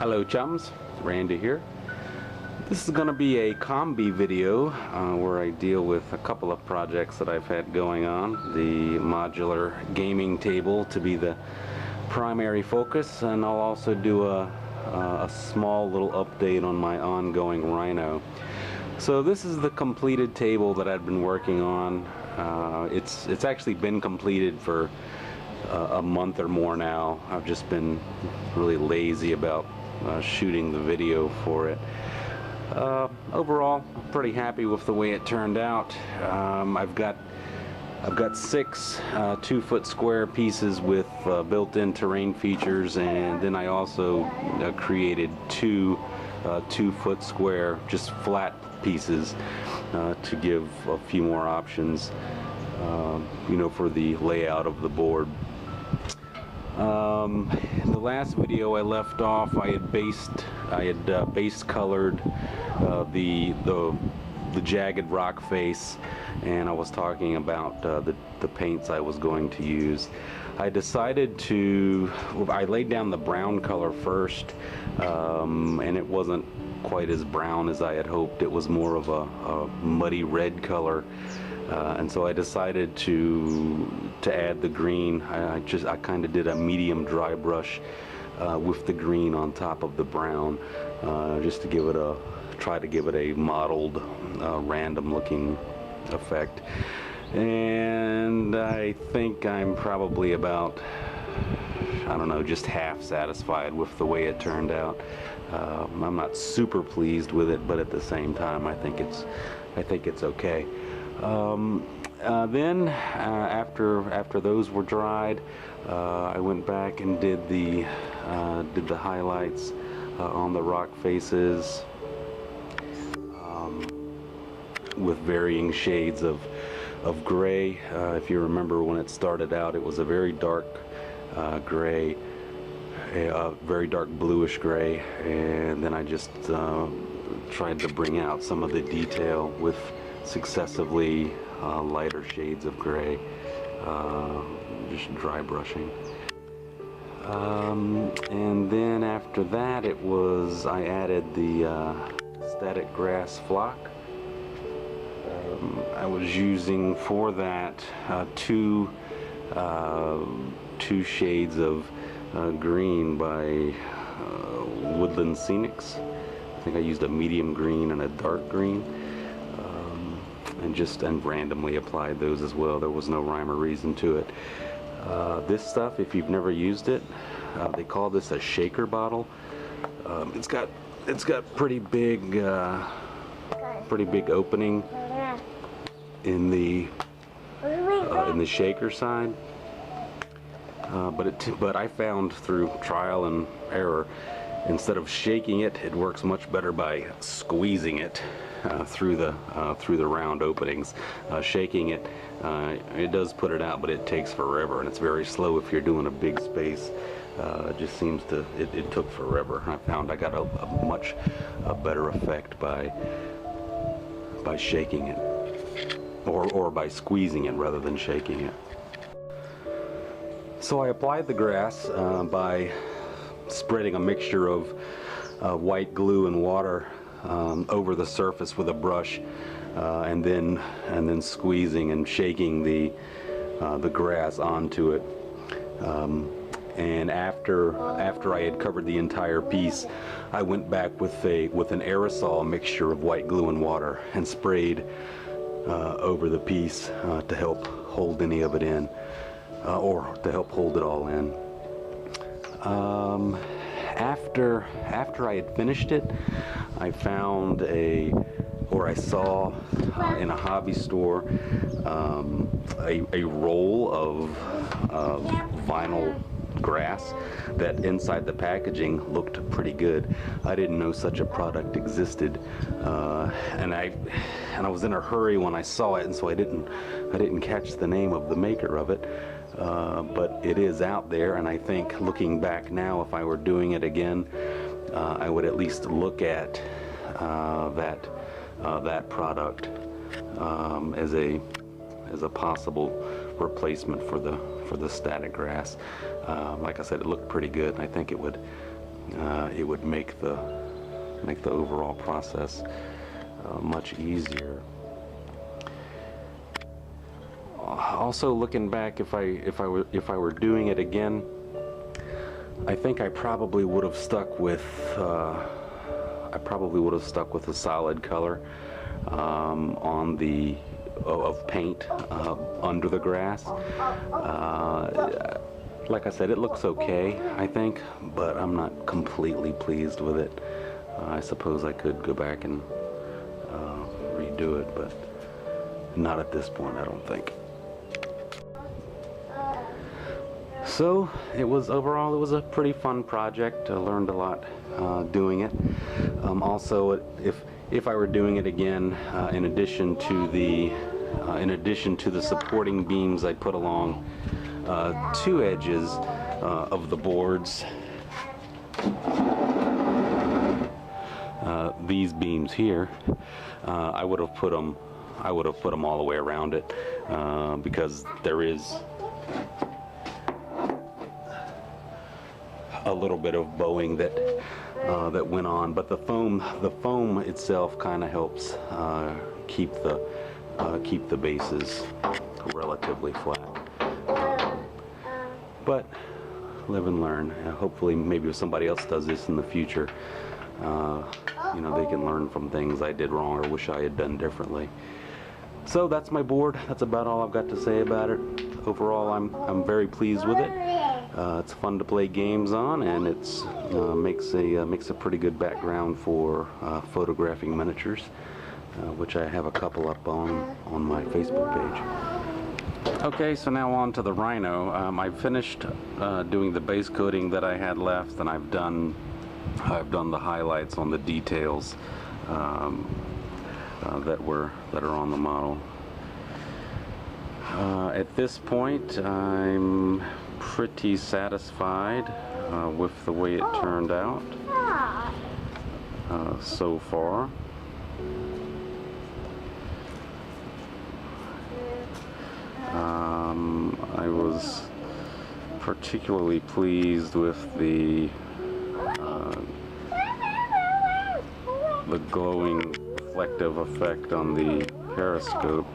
Hello chums, Randy here. This is going to be a combi video where I deal with a couple of projects that I've had going on. The modular gaming table to be the primary focus, and I'll also do a small little update on my ongoing Rhino. So this is the completed table that I've been working on. It's actually been completed for a month or more now. I've just been really lazy about shooting the video for it. Overall, I'm pretty happy with the way it turned out. I've got 6 2-foot square pieces with built-in terrain features, and then I also created 2 2-foot square just flat pieces to give a few more options, for the layout of the board. In the last video I left off, I had base colored the jagged rock face, and I was talking about the paints I was going to use. I decided I laid down the brown color first, and it wasn't quite as brown as I had hoped. It was more of a muddy red color. And so I decided to add the green. I kind of did a medium dry brush with the green on top of the brown, just to try to give it a mottled, random looking effect. And I think I'm probably about, I don't know, just half satisfied with the way it turned out. I'm not super pleased with it, but at the same time, I think it's okay. Then after those were dried, I went back and did the highlights on the rock faces with varying shades of gray. If you remember, when it started out, it was a very dark gray, very dark bluish gray, and then I just tried to bring out some of the detail with successively lighter shades of gray, just dry brushing. And then after that, I added the static grass flock. I was using for that two shades of green by Woodland Scenics. I think I used a medium green and a dark green. And randomly applied those as well. There was no rhyme or reason to it. This stuff, if you've never used it, they call this a shaker bottle. It's got pretty big opening in the shaker side. But I found through trial and error, instead of shaking it, it works much better by squeezing it through the round openings. Shaking it, it does put it out, but it takes forever, and it's very slow if you're doing a big space. It just seems to it took forever. I found I got a much better effect by shaking it, or by squeezing it rather than shaking it. So I applied the grass by spreading a mixture of white glue and water over the surface with a brush, and then squeezing and shaking the grass onto it. And after I had covered the entire piece, I went back with an aerosol mixture of white glue and water and sprayed over the piece to help hold any of it in, or to help hold it all in. After I had finished it, I found I saw in a hobby store a roll of vinyl grass that inside the packaging looked pretty good. I didn't know such a product existed, and I was in a hurry when I saw it, and so I didn't catch the name of the maker of it. But it is out there, and I think, looking back now, if I were doing it again, I would at least look at that product as a possible replacement for the static grass. Like I said, it looked pretty good, and I think it would it would make the overall process much easier. Also, looking back, if I were doing it again, I think I probably would have stuck with a solid color on the of paint under the grass. Like I said, it looks okay, I think, but I'm not completely pleased with it. I suppose I could go back and redo it, but not at this point, I don't think. So overall it was a pretty fun project. I learned a lot doing it. Also, if I were doing it again, in addition to the supporting beams I put along two edges of the boards, these beams here, I would have put them all the way around it, because there is a little bit of bowing that went on, but the foam itself kind of helps keep the bases relatively flat. But live and learn. Hopefully, maybe if somebody else does this in the future, you know, they can learn from things I did wrong or wish I had done differently. So that's my board. That's about all I've got to say about it. Overall, I'm very pleased with it. It's fun to play games on, and it's makes a pretty good background for photographing miniatures, which I have a couple up on my Facebook page. Okay, so now on to the Rhino. I finished doing the base coating that I had left, and I've done the highlights on the details that are on the model. At this point, I'm pretty satisfied with the way it turned out so far. I was particularly pleased with the glowing reflective effect on the periscopes.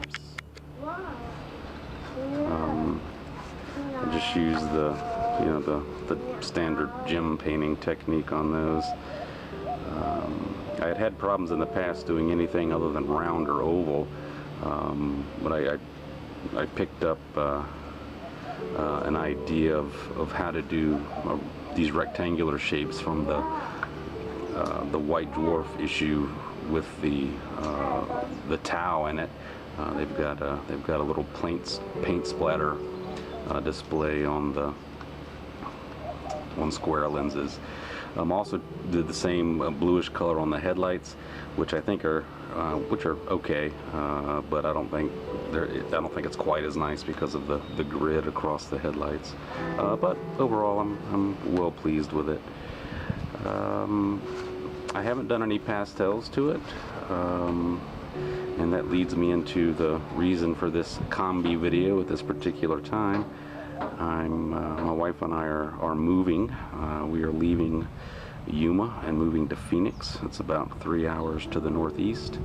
I just used the standard gem painting technique on those. I had problems in the past doing anything other than round or oval, but I picked up an idea of how to do these rectangular shapes from the White Dwarf issue with the Tau in it. They've got a little paint splatter display on square lenses. Also did the same bluish color on the headlights, which I think are okay, but I don't think it's quite as nice because of the grid across the headlights. But overall, I'm well pleased with it. I haven't done any pastels to it, and that leads me into the reason for this combi video at this particular time. My wife and I are moving. We are leaving Yuma and moving to Phoenix. It's about 3 hours to the northeast.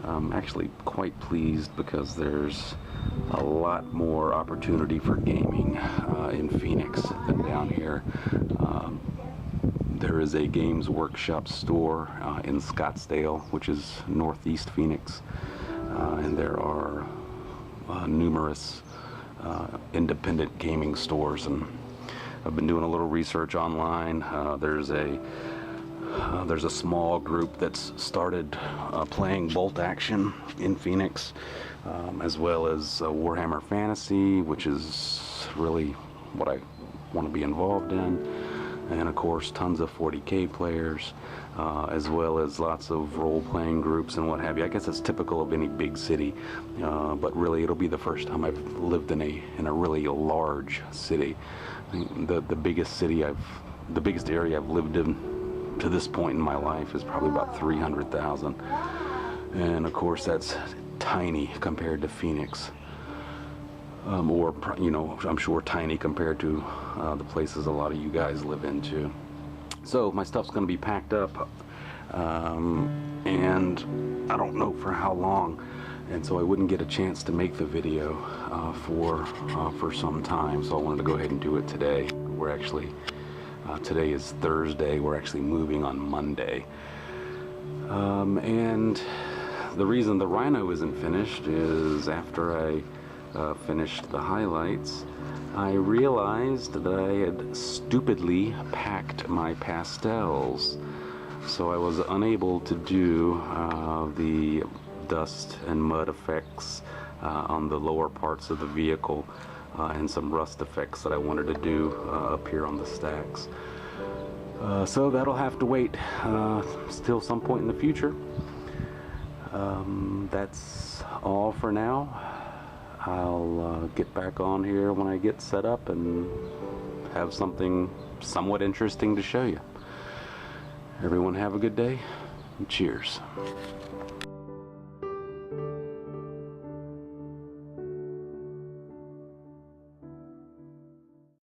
I'm actually quite pleased because there's a lot more opportunity for gaming in Phoenix than down here. There is a Games Workshop store in Scottsdale, which is northeast Phoenix, and there are numerous independent gaming stores, and I've been doing a little research online. There's a small group that's started playing bolt action in Phoenix, as well as Warhammer Fantasy, which is really what I want to be involved in. And of course tons of 40K players, as well as lots of role-playing groups and what have you. I guess it's typical of any big city, but really it'll be the first time I've lived in a really large city. The biggest area I've lived in to this point in my life is probably about 300,000, and of course that's tiny compared to Phoenix. Or, you know, I'm sure tiny compared to the places a lot of you guys live into. So my stuff's going to be packed up, and I don't know for how long, and so I wouldn't get a chance to make the video for some time. So I wanted to go ahead and do it today. We're actually today is Thursday. We're actually moving on Monday, and the reason the Rhino isn't finished is after I finished the highlights, I realized that I had stupidly packed my pastels, so I was unable to do the dust and mud effects on the lower parts of the vehicle and some rust effects that I wanted to do up here on the stacks. So that'll have to wait still some point in the future. That's all for now. I'll get back on here when I get set up and have something somewhat interesting to show you. Everyone have a good day, and cheers.